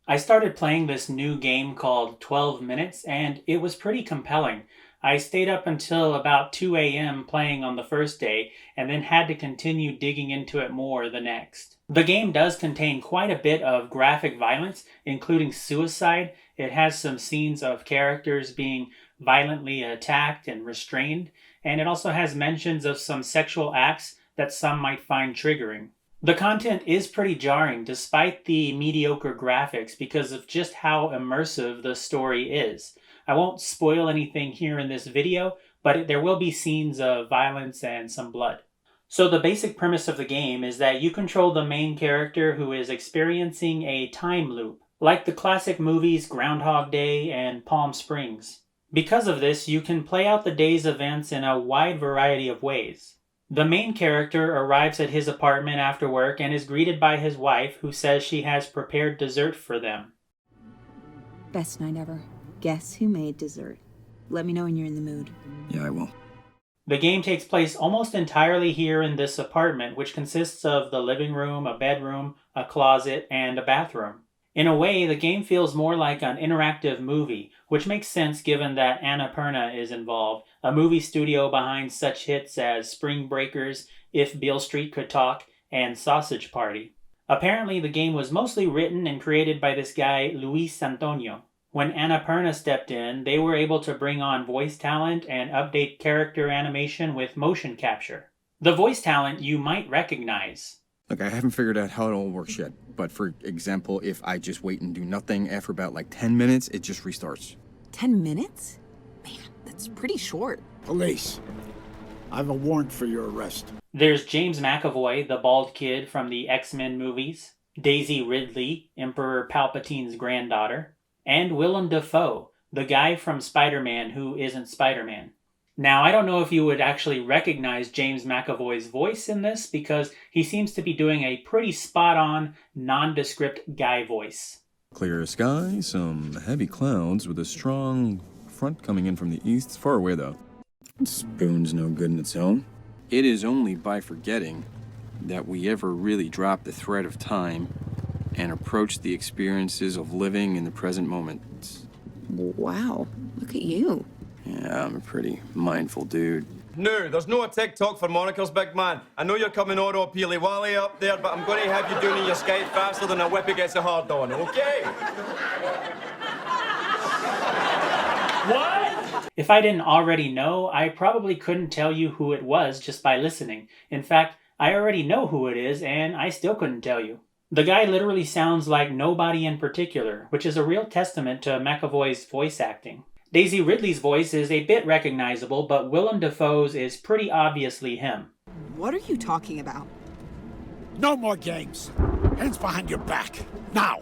I started playing this new game called 12 Minutes, and it was pretty compelling. I stayed up until about 2 a.m. playing on the first day, and then had to continue digging into it more the next. The game does contain quite a bit of graphic violence, including suicide. It has some scenes of characters being violently attacked and restrained, and it also has mentions of some sexual acts that some might find triggering. The content is pretty jarring despite the mediocre graphics because of just how immersive the story is. I won't spoil anything here in this video, but there will be scenes of violence and some blood. So the basic premise of the game is that you control the main character who is experiencing a time loop, like the classic movies Groundhog Day and Palm Springs. Because of this, you can play out the day's events in a wide variety of ways. The main character arrives at his apartment after work and is greeted by his wife, who says she has prepared dessert for them. Best night ever. Guess who made dessert? Let me know when you're in the mood. Yeah, I will. The game takes place almost entirely here in this apartment, which consists of the living room, a bedroom, a closet, and a bathroom. In a way, the game feels more like an interactive movie, which makes sense given that Annapurna is involved, a movie studio behind such hits as Spring Breakers, If Beale Street Could Talk, and Sausage Party. Apparently, the game was mostly written and created by this guy, Luis Antonio. When Annapurna stepped in, they were able to bring on voice talent and update character animation with motion capture. The voice talent you might recognize. Look, I haven't figured out how it all works yet, but for example, if I just wait and do nothing, after about 10 minutes, it just restarts. 10 minutes? Man, that's pretty short. Police, I have a warrant for your arrest. There's James McAvoy, the bald kid from the X-Men movies, Daisy Ridley, Emperor Palpatine's granddaughter, and Willem Dafoe, the guy from Spider-Man who isn't Spider-Man. Now, I don't know if you would actually recognize James McAvoy's voice in this because he seems to be doing a pretty spot-on, nondescript guy voice. Clear sky, some heavy clouds with a strong front coming in from the east. It's far away, though. Spoon's no good in its own. It is only by forgetting that we ever really drop the thread of time and approach the experiences of living in the present moment. Wow, look at you. Yeah, I'm a pretty mindful dude. No, there's no TikTok for Monica's big man. I know you're coming Oro Peely Wally up there, but I'm going to have you doing your skate faster than a whippy gets a hard on, okay? What? If I didn't already know, I probably couldn't tell you who it was just by listening. In fact, I already know who it is, and I still couldn't tell you. The guy literally sounds like nobody in particular, which is a real testament to McAvoy's voice acting. Daisy Ridley's voice is a bit recognizable, but Willem Dafoe's is pretty obviously him. What are you talking about? No more games. Hands behind your back. Now.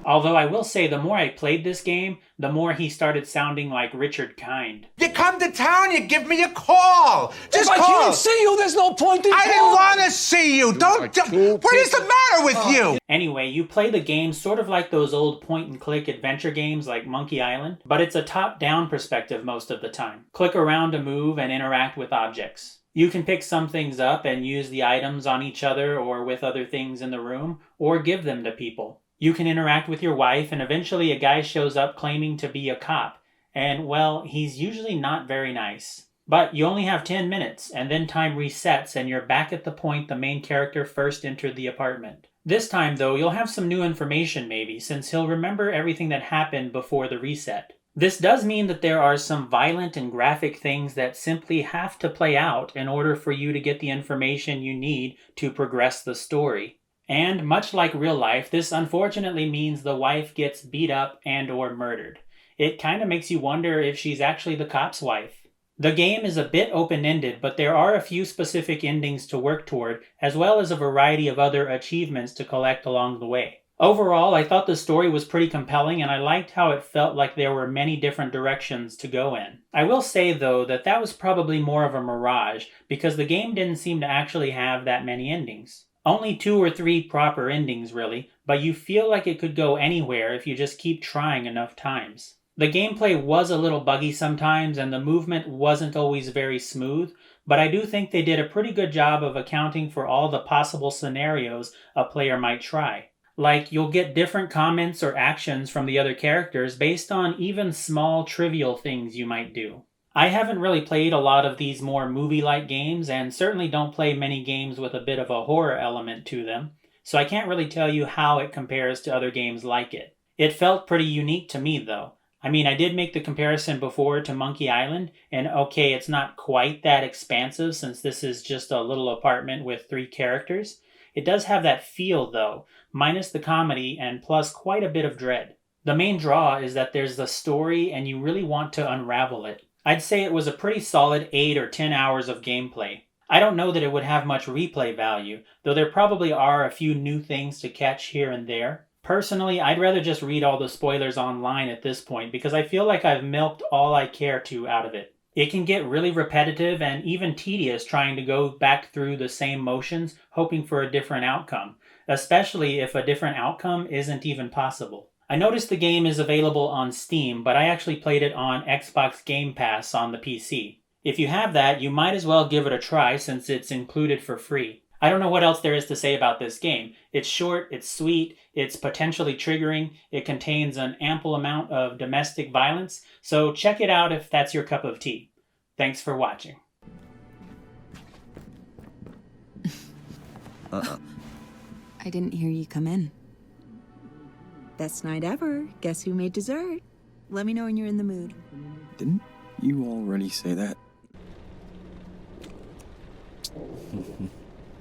Although I will say the more I played this game, the more he started sounding like Richard Kind. You come to town, you give me a call. Just if call. I can't see you, there's no point in I didn't want to see you. What is the matter with you? Anyway, you play the game sort of like those old point-and-click adventure games like Monkey Island, but it's a top-down perspective most of the time. Click around to move and interact with objects. You can pick some things up and use the items on each other or with other things in the room, or give them to people. You can interact with your wife, and eventually a guy shows up claiming to be a cop. And, well, he's usually not very nice. But you only have 10 minutes, and then time resets and you're back at the point the main character first entered the apartment. This time, though, you'll have some new information maybe, since he'll remember everything that happened before the reset. This does mean that there are some violent and graphic things that simply have to play out in order for you to get the information you need to progress the story. And much like real life, this unfortunately means the wife gets beat up and or murdered. It kind of makes you wonder if she's actually the cop's wife. The game is a bit open-ended, but there are a few specific endings to work toward, as well as a variety of other achievements to collect along the way. Overall, I thought the story was pretty compelling, and I liked how it felt like there were many different directions to go in. I will say, though, that was probably more of a mirage, because the game didn't seem to actually have that many endings. Only 2 or 3 proper endings, really, but you feel like it could go anywhere if you just keep trying enough times. The gameplay was a little buggy sometimes, and the movement wasn't always very smooth, but I do think they did a pretty good job of accounting for all the possible scenarios a player might try. Like, you'll get different comments or actions from the other characters based on even small trivial things you might do. I haven't really played a lot of these more movie-like games, and certainly don't play many games with a bit of a horror element to them, so I can't really tell you how it compares to other games like it. It felt pretty unique to me, though. I mean, I did make the comparison before to Monkey Island, and okay, it's not quite that expansive since this is just a little apartment with 3 characters. It does have that feel, though, minus the comedy and plus quite a bit of dread. The main draw is that there's the story and you really want to unravel it. I'd say it was a pretty solid 8 or 10 hours of gameplay. I don't know that it would have much replay value, though there probably are a few new things to catch here and there. Personally, I'd rather just read all the spoilers online at this point because I feel like I've milked all I care to out of it. It can get really repetitive and even tedious trying to go back through the same motions hoping for a different outcome, especially if a different outcome isn't even possible. I noticed the game is available on Steam, but I actually played it on Xbox Game Pass on the PC. If you have that, you might as well give it a try since it's included for free. I don't know what else there is to say about this game. It's short, it's sweet, it's potentially triggering, it contains an ample amount of domestic violence, so check it out if that's your cup of tea. Thanks for watching. I didn't hear you come in. Best night ever. Guess who made dessert? Let me know when you're in the mood. Didn't you already say that?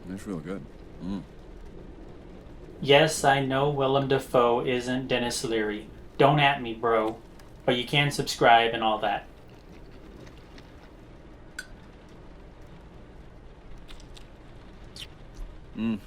That's real good. Yes, I know Willem Dafoe isn't Dennis Leary. Don't at me, bro. But you can subscribe and all that. Mm.